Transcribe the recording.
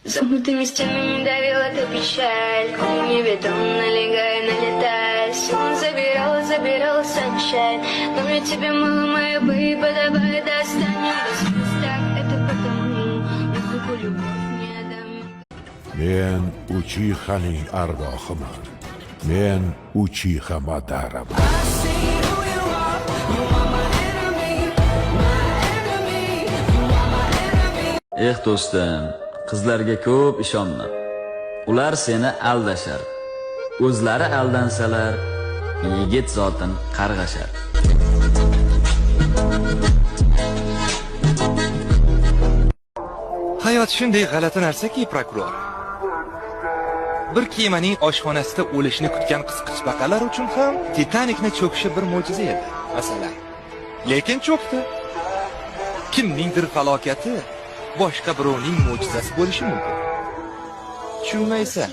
Замутыми давила ты печаль, не бетон, налегая, налетаясь. Он забирал sunshine, но мне тебе мало, моя бейба, давай достанем до слез. Так это потому, музыку любовь не отдам. Men Uchixaning arvohiman. Men Uchiha Madaraman. Do'stim, qizlarga ko'p ishonma. Ular seni aldashar. O'zlari aldansalar, yigit zotin qarg'ashar. Hayot shunday g'alati narsaki, prokuror. Bir kemaning oshxonasida o'lishni kutgan qisqichbaqalar uchun ham Titanikni cho'kishi bir mo'jiza edi, masalan. Lekin cho'kdi. Kimningdir falokati boshqa birovning mo'jizasi bo'lishi mumkin. Tushunmaysan.